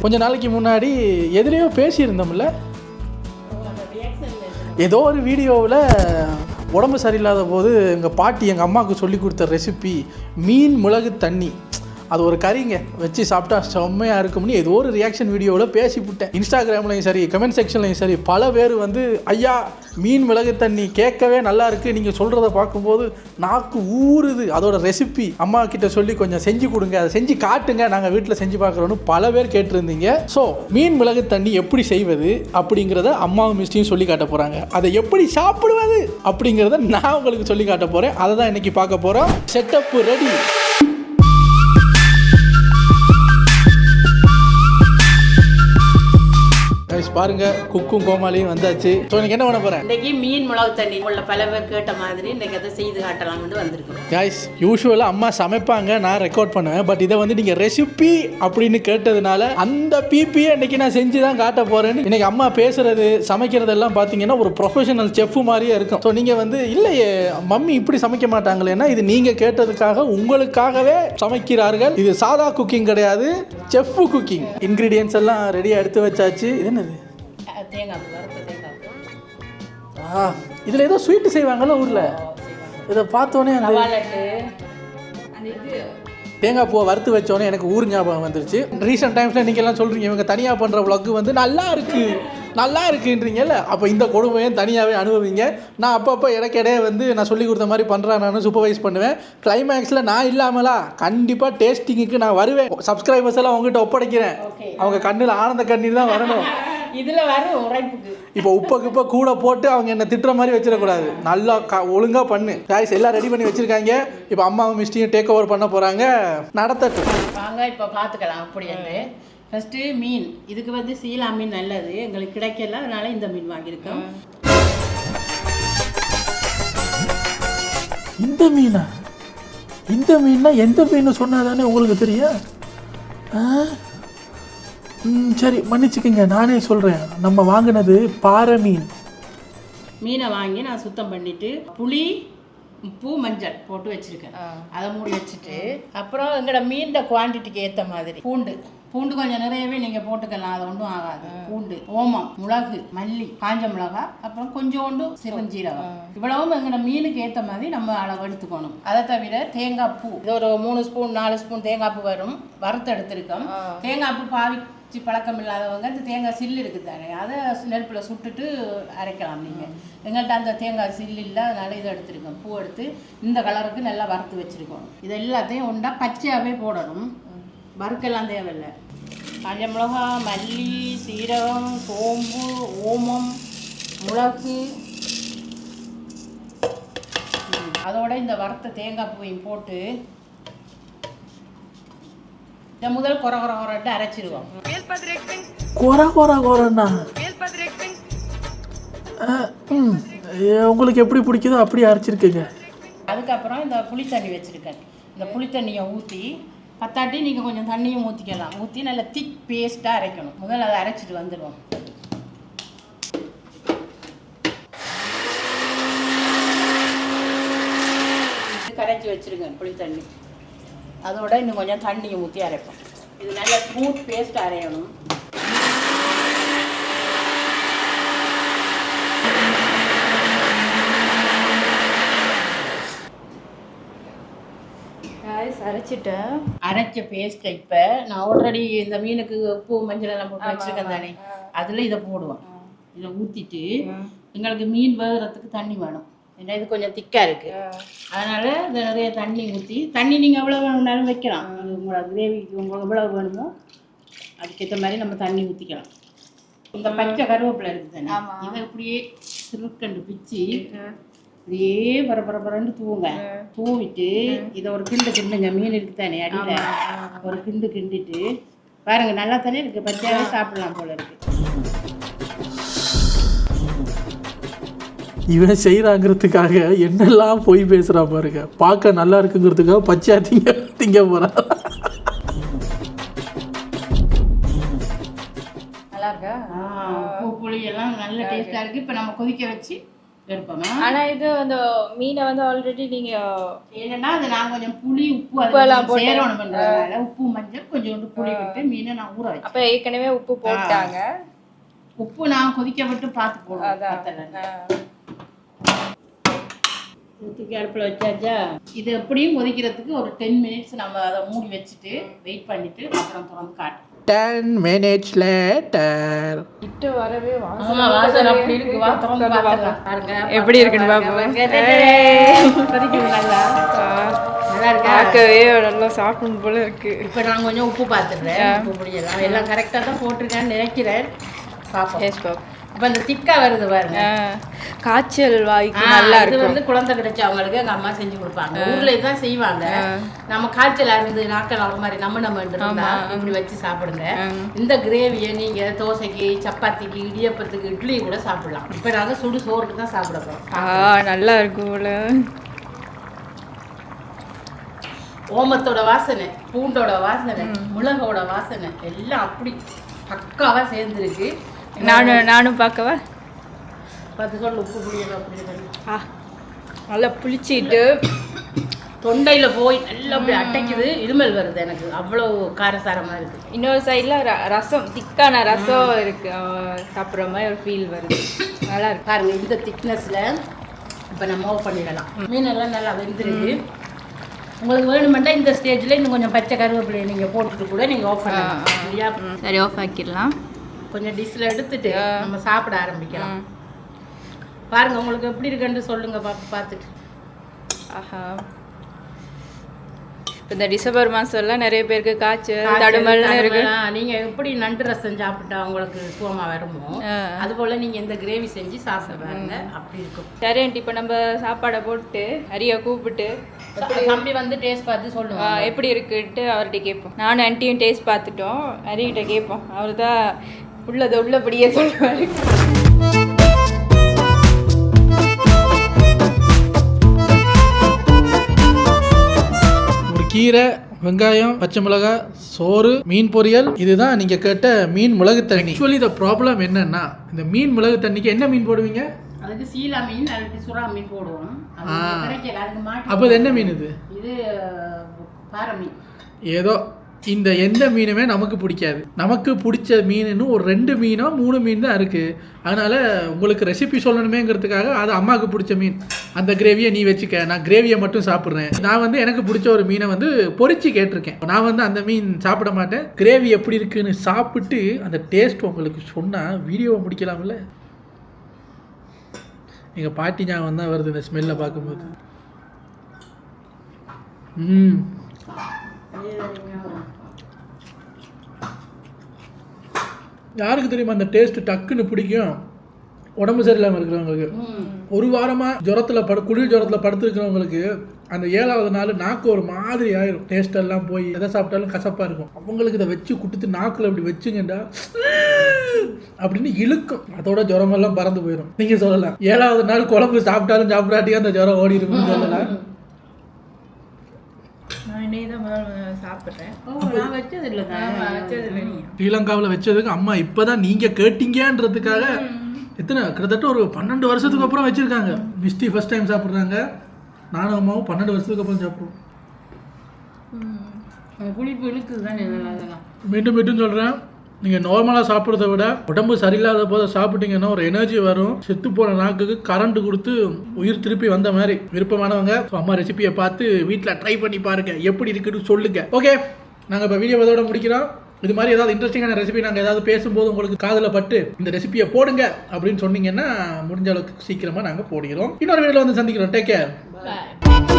கொஞ்ச நாளைக்கு முன்னாடி எதுலேயோ பேசியிருந்தோம்ல, ஏதோ ஒரு வீடியோவில் உடம்பு சரியில்லாத போது எங்கள் பாட்டி எங்கள் அம்மாவுக்கு சொல்லி கொடுத்த ரெசிபி மீன் மிளகு தண்ணி. அது ஒரு கறிங்க வச்சு சாப்பிட்டா செம்மையாக இருக்கும்னு ஏதோ ஒரு ரியாக்ஷன் வீடியோவில் பேசிவிட்டேன். இன்ஸ்டாகிராம்லையும் சரி, கமெண்ட் செக்ஷன்லையும் சரி, பல பேர் வந்து ஐயா மீன் மிளகு தண்ணி கேட்கவே நல்லா இருக்குது, நீங்கள் சொல்கிறத பார்க்கும்போது நாக்கு ஊறுது, அதோட ரெசிபி அம்மா கிட்ட சொல்லி கொஞ்சம் செஞ்சு கொடுங்க, அதை செஞ்சு காட்டுங்க, நாங்கள் வீட்டில் செஞ்சு பார்க்குறோன்னு பல பேர் கேட்டிருந்தீங்க. ஸோ மீன் மிளகு தண்ணி எப்படி செய்வது அப்படிங்கிறத அம்மாவும் மிஸ்டியும் சொல்லி காட்ட போகிறாங்க. அதை எப்படி சாப்பிடுவது அப்படிங்கிறத நான் உங்களுக்கு சொல்லி காட்ட போகிறேன். அதை தான் இன்றைக்கி பார்க்க போகிறோம். Setup ready. பாருங்க, குக்கும் கோமாளியும் வந்தாச்சு. ஸோ இன்னைக்கு என்ன பண்ண போறேன்? இன்னைக்கு மீன் மிளகு தண்ணி உள்ள பல பேர் கேட்ட மாதிரி இன்னைக்கு அதை செய்து காட்டலாம்னு வந்திருக்கோம். கைஸ், யூஸ்வலாக அம்மா சமைப்பாங்க, நான் ரெக்கார்ட் பண்ணுவேன். பட் இதை வந்து நீங்கள் ரெசிபி அப்படின்னு கேட்டதுனால அந்த பிபியை இன்னைக்கு நான் செஞ்சு தான் காட்ட போறேன்னு. இன்னைக்கு அம்மா பேசுறது சமைக்கிறதெல்லாம் பார்த்தீங்கன்னா ஒரு ப்ரொஃபஷனல் செஃப் மாதிரியே இருக்கும். ஸோ நீங்கள் வந்து இல்லையே மம்மி இப்படி சமைக்க மாட்டாங்களேன்னா, இது நீங்கள் கேட்டதுக்காக உங்களுக்காகவே சமைக்கிறார்கள். இது சாதா குக்கிங் கிடையாது, செஃப் குக்கிங். இன்க்ரீடியன்ஸ் எல்லாம் ரெடியாக எடுத்து வச்சாச்சு. இது என்னது? தேங்காய், வறுத்த தேங்காய். இதில் ஏதோ ஸ்வீட்டு செய்வாங்கல்ல ஊரில், இதை பார்த்தோன்னே அந்த தேங்காய் பூவை வறுத்து வச்சோன்னே எனக்கு ஊர் ஞாபகம் வந்துருச்சு. ரீசெண்ட் டைம்ஸில் நீங்கள் எல்லாம் சொல்கிறீங்க இவங்க தனியாக பண்ணுற vlog வந்து நல்லா இருக்குன்றீங்கல்ல, அப்போ இந்த கொடுமையும் தனியாகவே அனுபவிங்க. நான் அப்பப்போ இடையே வந்து நான் சொல்லி கொடுத்த மாதிரி பண்ணுறேன், நான் சூப்பர்வைஸ் பண்ணுவேன். கிளைமேக்ஸில் நான் இல்லாமலா கண்டிப்பாக டேஸ்டிங்குக்கு நான் வருவேன். சப்ஸ்கிரைபர்ஸ் எல்லாம் அவங்ககிட்ட ஒப்படைக்கிறேன். அவங்க கண்ணில் ஆனந்த கண்ணீர் தான் வரணும். இதில் வரும் உரைப்புக்கு. இப்போ உப்பை கூட போட்டு அவங்க என்ன திட்டுற மாதிரி வச்சிடக்கூடாது. நல்லா ஒழுங்காக பண்ணு. காய்ஸ் எல்லாம் ரெடி பண்ணி வச்சுருக்காங்க. இப்போ அம்மாவும் மிஸ்டியும் டேக் ஓவர் பண்ண போகிறாங்க. நடத்தட்டும் வாங்க, இப்போ பார்த்துக்கலாம் அப்படின்னு. ஃபஸ்ட்டு மீன், இதுக்கு வந்து சீலா மீன் நல்லது, எங்களுக்கு கிடைக்கல, அதனால இந்த மீன் வாங்கியிருக்கோம். இந்த மீன்னா எந்த மீன் சொன்னால் தானே உங்களுக்கு தெரியும்? சரி, மன்னிச்சுக்கங்க, நானே சொல்கிறேன். நம்ம வாங்கினது பாறை மீனை வாங்கி நான் சுத்தம் பண்ணிவிட்டு புளி, உப்பு, மஞ்சள் போட்டு வச்சுருக்கேன். அதை மூடி வச்சுட்டு அப்புறம் எங்களோட மீன் குவான்டிட்டிக்கு ஏற்ற மாதிரி பூண்டு கொஞ்சம் நிறையவே நீங்கள் போட்டுக்கலாம், அது ஒன்றும் ஆகாது. பூண்டு, ஓமம், மிளகு, மல்லி, காஞ்ச மிளகாய், அப்புறம் கொஞ்சோண்டு சிறுஞ்சீரகம், இவ்வளவும் எங்களோட மீனுக்கு ஏற்ற மாதிரி நம்ம அளவு எடுத்துக்கணும். அதை தவிர தேங்காய் பூ, இது ஒரு 3 ஸ்பூன் 4 ஸ்பூன் தேங்காய் பூ வரும், வறுத்து எடுத்துருக்கோம். தேங்காய் பூ பாவிச்சு பழக்கம் இல்லாதவங்க இந்த தேங்காய் சில்லு இருக்குது தானே, அதை நெருப்பில் சுட்டுட்டு அரைக்கலாம். நீங்கள் எங்கள்கிட்ட அந்த தேங்காய் சில்லு இல்லை, அதனால இதை எடுத்துருக்கோம். பூ எடுத்து இந்த கலருக்கு நல்லா வறுத்து வச்சுருக்கணும். இது எல்லாத்தையும் ஒன்றா பச்சையாகவே போடணும், வறுக்கெல்லாம் தேவையில்லை. காஞ்ச மிளகா, மல்லி, சீரகம், சோம்பு, ஓமம், மிளகு, அதோட இந்த வறுத்த தேங்காய் பூவையும் போட்டு இதை முதல் கொரட்டு அரைச்சிடுவோம். உங்களுக்கு எப்படி பிடிக்குதோ அப்படி அரைச்சிருக்கீங்க. அதுக்கப்புறம் இந்த புளி தண்ணி வச்சுருக்கேன். இந்த புளி தண்ணியை ஊற்றி, பத்தாட்டி நீங்கள் கொஞ்சம் தண்ணியும் ஊற்றிக்கலாம். ஊற்றி நல்லா திக் பேஸ்ட்டாக அரைக்கணும். முதல்ல அதை அரைச்சிட்டு வந்துடுவோம். கரைச்சி வச்சுருக்கேன் புளி தண்ணி, அதோட இன்னும் கொஞ்சம் தண்ணியும் ஊற்றி அரைப்போம். இது நல்லா ஸ்மூத் பேஸ்ட் அரையணும். அரைச்சிட்டேன். அரைச்ச பேஸ்ட்டை இப்போ நான் ஆல்ரெடி இந்த மீனுக்கு உப்பு மஞ்சள் எல்லாம் போட்டு வச்சுருக்கேன் தானே, அதில் இதை போடுவோம். இதை ஊற்றிட்டு எங்களுக்கு மீன் வேகிறதுக்கு தண்ணி வேணும். ஏன்னா இது கொஞ்சம் திக்காக இருக்குது, அதனால் இந்த நிறைய தண்ணி ஊற்றி, தண்ணி நீங்கள் எவ்வளோ வேணும்னாலும் வைக்கலாம். அது உங்களோட கிரேவிக்கு உங்களுக்கு எவ்வளோ வேணுமோ அதுக்கேற்ற மாதிரி நம்ம தண்ணி ஊற்றிக்கலாம். இந்த பச்சை கருவேப்பிலை இருக்குது தானே, இதை இப்படியே சிறுக்கண்டு பிச்சு இதே பரபரன்னு தூவுங்க. தூவிட்டு இதை ஒரு கிண்டுங்க. மீன் இருக்குது தானே அடியில், ஒரு கிண்டிட்டு பாருங்கள், நல்லா தானே இருக்குது, பச்சையாகவே சாப்பிடலாம் போல இருக்குது. இவன் செய்கிறாங்கிறதுக்காக என்னெல்லாம் போய் பேசுகிறா பாருங்க. பார்க்க நல்லா இருக்குங்கிறதுக்காக பச்சையா திங்க போகிறான். நல்லா இருக்கா? உப்பு புளி எல்லாம் நல்ல டேஸ்ட்டாக இருக்குது. இப்போ நம்ம கொதிக்க வச்சு எடுப்போமா? ஆனா இது அந்த மீனை வந்து ஆல்ரெடி நீங்க என்னன்னா அது நான் கொஞ்சம் புளி உப்பு உப்பெல்லாம் போட்டு சேரணும் பண்றதுனால உப்பு மஞ்சள் கொஞ்சோண்டு புளி விட்டு மீனை நான் ஊற வச்சேன். அப்ப ஏற்கனவே உப்பு போட்டாங்க. உப்பு நான் கொதிக்க விட்டு பார்த்து போடுவேன். தூக்கி அடுப்பில் வச்சாச்சா? இது எப்படியும் கொதிக்கிறதுக்கு ஒரு 10 மினிட்ஸ் நம்ம அதை மூடி வச்சுட்டு வெயிட் பண்ணிட்டு அப்புறம் திறந்து காட்டுவோம். 10 minutes later. கிட்ட வரவே ஆமா, வாசனை அப்படி இருக்கு. வா திறந்து பார்த்துக்கலாம். பாருங்க எப்படி இருக்குன்னு பாப்போம். கொதிக்குது நல்லா. நல்லா இருக்கா? பார்க்கவே நல்லா சாப்பிடணும் போல இருக்கு. இப்போ நான் கொஞ்சம் உப்பு பார்த்துடுறேன். உப்பு பிடிக்கலாம் எல்லாம் கரெக்டாக தான் போட்டிருக்கேன்னு நினைக்கிறேன். பார்ப்போம். இப்போ இந்த திக்கா வருது பாருங்க. காய்ச்சல் வாய்க்கு நல்லா இது இருக்கு. வந்து குழந்தை கிடைச்சவங்களுக்கு எங்கள் அம்மா செஞ்சு கொடுப்பாங்க. ஊர்ல இதுதான் செய்வாங்க. நம்ம காய்ச்சல் இருந்து நாட்கள் ஒரு மாதிரி நம்ம இருந்தா இப்படி வச்சு சாப்பிடுங்க. இந்த கிரேவியை நீங்க தோசைக்கு, சப்பாத்திக்கு, இடியப்பத்துக்கு, இட்லி கூட சாப்பிடலாம். இப்போ நாங்கள் சுடு சோறுக்கு தான் சாப்பிட போறோம். நல்லா இருக்கும்ல. ஓமத்தோட வாசனை, பூண்டோட வாசனை, மிளகோட வாசனை எல்லாம் அப்படி பக்காவா சேர்ந்துருக்கு. நானும் பார்க்கவா? 10 சொல் உப்பு புளியெல்லாம் அப்படி நல்லா புளிச்சிட்டு தொண்டையில போய் நல்லா அப்படி அட்டைக்குது. இருமல் வருது எனக்கு, அவ்வளோ காரசாரமா இருக்கு. இன்னொரு சைடில் ரசம், திக்கான ரசம் இருக்கு. சாப்பிட்ற மாதிரி ஒரு ஃபீல் வருது. நல்லா இருக்கு பாருங்க. இந்த திக்னஸ்ல இப்போ நம்ம ஆஃப் பண்ணிடலாம். மீனெல்லாம் நல்லா வெந்துருக்கு. உங்களுக்கு வேணுமெண்டா இந்த ஸ்டேஜில் இன்னும் கொஞ்சம் பச்சை கருவேப்பிலையை நீங்கள் போட்டுட்டு கூட நீங்கள் ஆஃப் பண்ணலாம். சரியா? சரி, ஆஃப் ஆக்கிடலாம். கொஞ்சம் டிஷ்ஷில் எடுத்துட்டு நம்ம சாப்பிட ஆரம்பிக்கலாம். பாருங்க உங்களுக்கு எப்படி இருக்குன்னு சொல்லுங்க பார்த்துட்டு. ஆஹா, இப்போ இந்த டிசம்பர் மாதம்லாம் நிறைய பேருக்கு காய்ச்சல் தடுமல்லாம் இருக்கு. நீங்கள் எப்படி நண்டு ரசம் சாப்பிட்டா உங்களுக்கு சுகமாக வருமோ அதுபோல் நீங்கள் இந்த கிரேவி செஞ்சு சாப்பிட பாருங்க, அப்படி இருக்கும். சரி ஆண்டி, இப்போ நம்ம சாப்பாடை போட்டு ஹரியை கூப்பிட்டு தம்பி வந்து டேஸ்ட் பார்த்து சொல்லுவோம் எப்படி இருக்குன்ட்டு அவர்கிட்ட கேட்போம். நானும் ஆண்டியும் டேஸ்ட் பார்த்துட்டோம், ஹரிகிட்ட கேட்போம். அவர் தான் உள்ளபடியே சொல்லுவார். கீரை, வெங்காயம், பச்சை மிளகாய், சோறு, மீன் பொரியல், இதுதான் நீங்கள் கேட்ட மீன் மிளகு தண்ணி. ஆக்சுவலி இந்த ப்ராப்ளம் என்னன்னா, இந்த மீன் மிளகு தண்ணிக்கு என்ன மீன் போடுவீங்க? அதுக்கு சீலா மீன் அல்லது சுறா மீன் போடுவோம். அப்போ இது என்ன மீன்? இது பாறை மீன். ஏதோ இந்த எந்த மீனுமே நமக்கு பிடிக்காது. நமக்கு பிடிச்ச மீனுன்னு ஒரு 2 மீனோ 3 மீன் தான் இருக்குது. அதனால் உங்களுக்கு ரெசிபி சொல்லணுமேங்கிறதுக்காக அது அம்மாவுக்கு பிடிச்ச மீன், அந்த கிரேவியை நீ வச்சுக்க, நான் கிரேவியை மட்டும் சாப்பிட்றேன். நான் வந்து எனக்கு பிடிச்ச ஒரு மீனை வந்து பொரிச்சு கேட்டிருக்கேன். நான் வந்து அந்த மீன் சாப்பிட மாட்டேன். கிரேவி எப்படி இருக்குன்னு சாப்பிட்டு அந்த டேஸ்ட் உங்களுக்கு சொன்னால் வீடியோவை முடிக்கலாம்ல. எங்கள் பாட்டி ஞாபகம் தான் வருது இந்த ஸ்மெல்லை பார்க்கும்போது. யாருக்கு தெரியுமா அந்த டேஸ்ட் டக்குன்னு பிடிக்கும்? உடம்பு சரியில்லாமல் இருக்கிறவங்களுக்கு, ஒரு வாரமாக ஜுரத்தில் குளிர் ஜுரத்தில் படுத்துருக்கிறவங்களுக்கு அந்த 7வது நாள் நாக்கு ஒரு மாதிரி ஆயிரும். டேஸ்ட் எல்லாம் போய் எதை சாப்பிட்டாலும் கசப்பாக இருக்கும். அவங்களுக்கு இதை வச்சு கொடுத்து நாக்கில் அப்படி வச்சுங்கண்டா அப்படின்னு இழுக்கும். அதோட ஜுரமெல்லாம் பறந்து போயிடும். நீங்கள் சொல்லலாம் 7வது நாள் குழம்பு சாப்பிட்டாலும் சாப்பிடாட்டியும் அந்த ஜுரம் ஓடி இருக்குன்னு சொல்லலாம். ஸ்ரீலங்காவில் வச்சதுக்கு அம்மா இப்போதான் நீங்கள் கேட்டீங்கன்றதுக்காக கிட்டத்தட்ட ஒரு 12 வருஷத்துக்கு அப்புறம் வச்சிருக்காங்க. மிஸ்டி ஃபர்ஸ்ட் டைம் சாப்பிட்றாங்க. நானும் அம்மாவும் 12 வருஷத்துக்கு அப்புறம் சாப்பிடுவோம். புளிப்பு இழுக்குது தானே. மீண்டும் சொல்கிறேன், நீங்கள் நார்மலாக சாப்பிட்றத விட உடம்பு சரியில்லாத போது சாப்பிட்டீங்கன்னா ஒரு எனர்ஜி வரும். செத்து போன நாக்குக்கு கரண்ட் கொடுத்து உயிர் திருப்பி வந்த மாதிரி. விருப்பமானவங்க அம்மா ரெசிபியை பார்த்து வீட்டில் ட்ரை பண்ணி பாருங்கள், எப்படி இருக்குன்னு சொல்லுங்கள். ஓகே, நாங்கள் இப்போ வீடியோ இதோட முடிக்கிறோம். இது மாதிரி ஏதாவது இன்ட்ரெஸ்டிங்கான ரெசிபி நாங்கள் ஏதாவது பேசும்போது உங்களுக்கு காதில் பட்டு இந்த ரெசிபியை போடுங்க அப்படின்னு சொன்னீங்கன்னா முடிஞ்ச அளவுக்கு சீக்கிரமாக நாங்கள் போடுகிறோம். இன்னொரு வீடியோவில் வந்து சந்திக்கிறோம். Take care.